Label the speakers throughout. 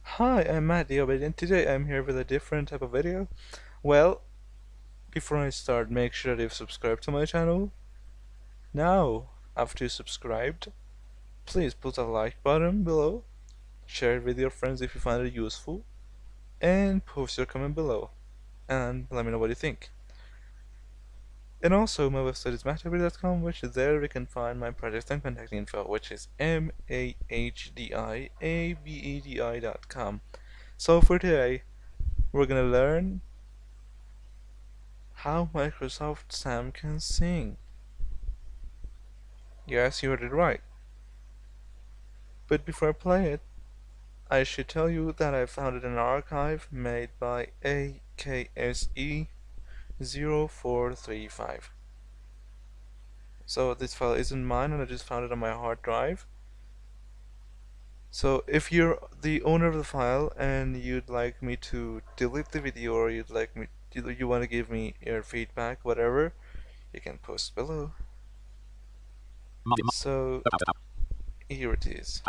Speaker 1: Hi, I'm Mahdi, and today I'm here with a different type of video. Well, before I start, make sure that you've subscribed to my channel. Now, after you subscribed, please put a like button below, share it with your friends if you find it useful, and post your comment below, and let me know what you think. And also, my website is mahdiabedi.com, which is there we can find my project and contact info, which is mahdiabedi.com. So for today, we're gonna learn how Microsoft Sam can sing. Yes, you heard it right. But before I play it, I should tell you that I found it in an archive made by AKSE0435. So this file isn't mine and I just found it on my hard drive. So if you're the owner of the file and you'd like me to delete the video or you want to give me your feedback, whatever, you can post below. So here it is.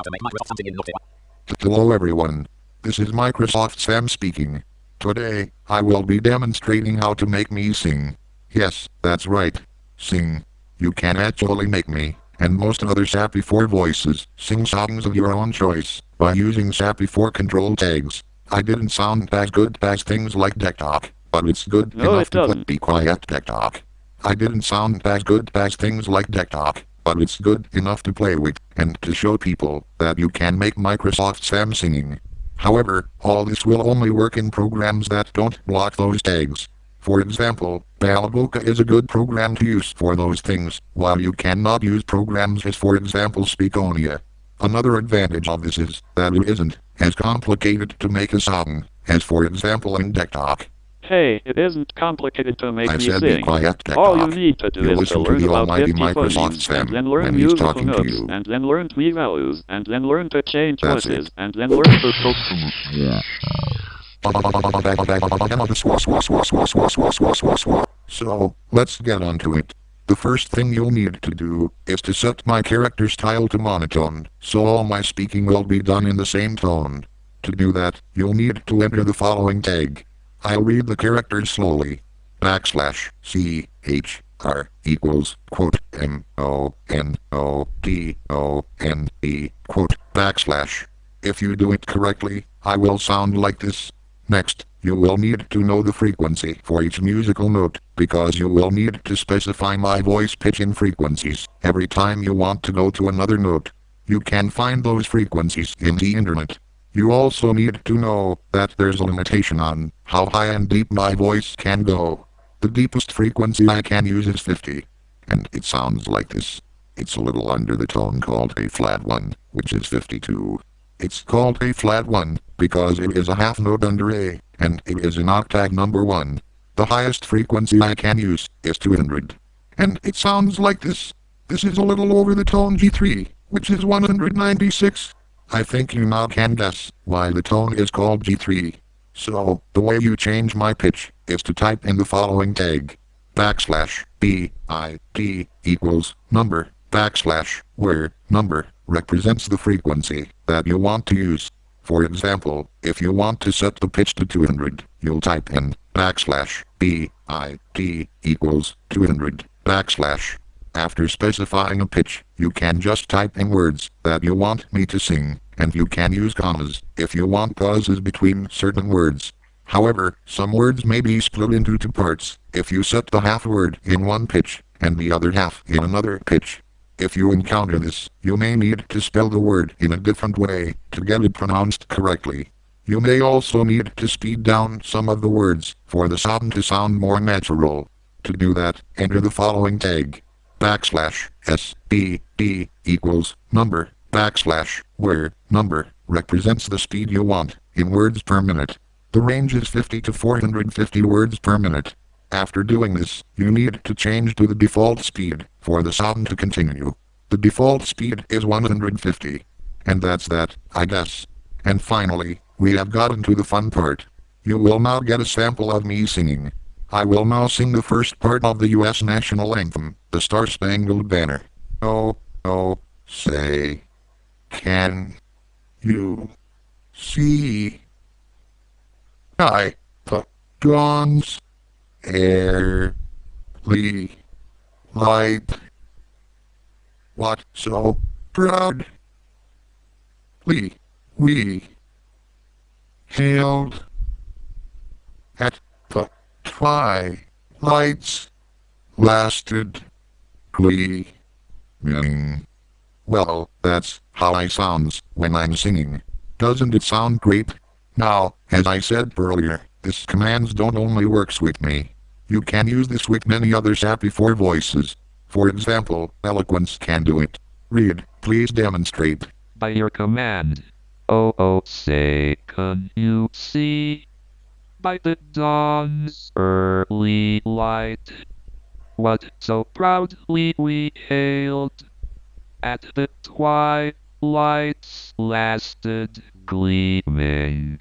Speaker 2: Hello everyone. This is Microsoft Sam speaking. Today, I will be demonstrating how to make me sing. Yes, that's right. Sing. You can actually make me, and most other SAP 4 voices, sing songs of your own choice, by using SAP 4 control tags. I didn't sound as good as things like Deck Talk, but it's good
Speaker 3: No,
Speaker 2: enough
Speaker 3: it
Speaker 2: to
Speaker 3: doesn't.
Speaker 2: be quiet Deck Talk. I didn't sound as good as things like Deck Talk, but it's good enough to play with, and to show people that you can make Microsoft Sam singing. However, all this will only work in programs that don't block those tags. For example, Balaboka is a good program to use for those things, while you cannot use programs as for example Speakonia. Another advantage of this is that it isn't as complicated to make a song, as for example in Deck Talk.
Speaker 3: Hey, it isn't complicated to make
Speaker 2: I
Speaker 3: me
Speaker 2: said be
Speaker 3: sing.
Speaker 2: quiet, Deck
Speaker 3: All you
Speaker 2: Talk.
Speaker 3: need to do
Speaker 2: You
Speaker 3: is to
Speaker 2: listen to
Speaker 3: learn
Speaker 2: the
Speaker 3: about
Speaker 2: almighty
Speaker 3: 50
Speaker 2: Microsoft
Speaker 3: phonemes, and
Speaker 2: Sam
Speaker 3: then learn
Speaker 2: when he's
Speaker 3: musical
Speaker 2: talking to
Speaker 3: notes,
Speaker 2: you.
Speaker 3: and then learn key values, and then learn to change
Speaker 2: That's
Speaker 3: voices,
Speaker 2: it.
Speaker 3: and then learn to
Speaker 2: So, let's get on to it. The first thing you'll need to do is to set my character style to monotone, so all my speaking will be done in the same tone. To do that, you'll need to enter the following tag. I'll read the characters slowly. /CHR equals quote MONOTONE quote /. If you do it correctly, I will sound like this. Next, you will need to know the frequency for each musical note, because you will need to specify my voice pitch in frequencies every time you want to go to another note. You can find those frequencies in the internet. You also need to know that there's a limitation on how high and deep my voice can go. The deepest frequency I can use is 50. And it sounds like this. It's a little under the tone called a flat 1, which is 52. It's called a flat 1 because it is a half note under A, and it is an octave number 1. The highest frequency I can use is 200. And it sounds like this. This is a little over the tone G3, which is 196. I think you now can guess why the tone is called G3. So, the way you change my pitch is to type in the following tag. /BIT equals number, where number represents the frequency that you want to use. For example, if you want to set the pitch to 200, you'll type in /BIT equals 200 /. After specifying a pitch, you can just type in words that you want me to sing, and you can use commas if you want pauses between certain words. However, some words may be split into two parts if you set the half word in one pitch and the other half in another pitch. If you encounter this, you may need to spell the word in a different way to get it pronounced correctly. You may also need to speed down some of the words for the sound to sound more natural. To do that, enter the following tag. /SBD equals number, where number represents the speed you want in words per minute. The range is 50 to 450 words per minute. After doing this, you need to change to the default speed for the sound to continue. The default speed is 150. And that's that, I guess. And finally, we have gotten to the fun part. You will now get a sample of me singing. I will now sing the first part of the U.S. national anthem, the Star-Spangled Banner. Oh, say, can you see. I, the dawn's air, light. What so proudly we hailed at the twilight's lasted gleaming. Well, that's how I sounds when I'm singing. Doesn't it sound great? Now, as I said earlier, this commands don't only works with me. You can use this with many other sappy for voices. For example, Eloquence can do it. Read, please demonstrate.
Speaker 4: By your command. Oh, say, can you see? By the dawn's early light, what so proudly we hailed at the twilight's lasted gleaming.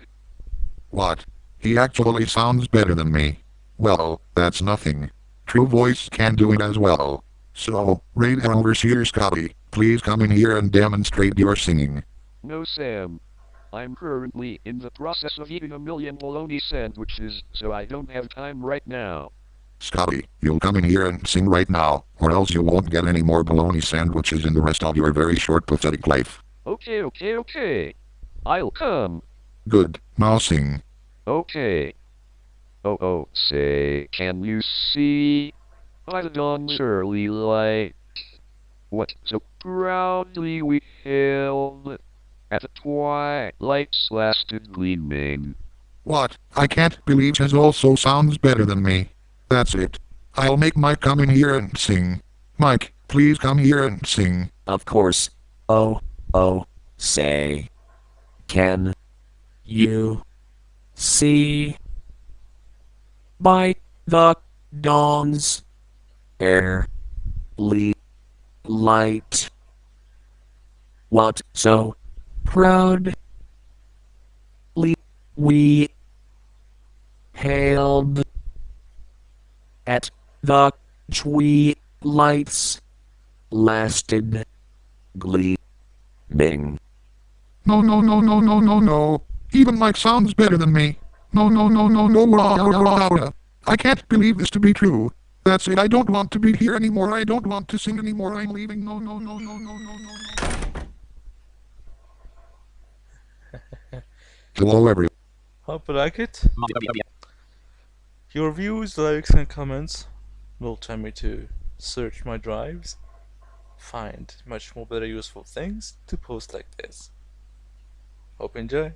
Speaker 2: What? He actually sounds better than me. Well, that's nothing. True Voice can do it as well. So, Raid Overseer Scotty, please come in here and demonstrate your singing.
Speaker 5: No, Sam. I'm currently in the process of eating 1,000,000 bologna sandwiches, so I don't have time right now.
Speaker 2: Scotty, you'll come in here and sing right now, or else you won't get any more bologna sandwiches in the rest of your very short pathetic life.
Speaker 5: Okay. I'll come.
Speaker 2: Good, now sing.
Speaker 5: Okay. Oh, say, can you see? By the dawn's early light, what so proudly we hailed at the twilight's lasted gleaming.
Speaker 2: What? I can't believe his also sounds better than me. That's it. I'll make Mike come in here and sing. Mike, please come here and sing.
Speaker 6: Of course. Oh, say. Can you see? By the dawn's early light, what so proudly we hailed at the twilight's lasted gleaming.
Speaker 2: No. Even Mike sounds better than me. No. I can't believe this to be true. That's it. I don't want to be here anymore. I don't want to sing anymore. I'm leaving. No. Hello, everyone.
Speaker 1: Hope you like it. Your views, likes, and comments will tell me to search my drives, find much more better useful things to post like this. Hope you enjoy.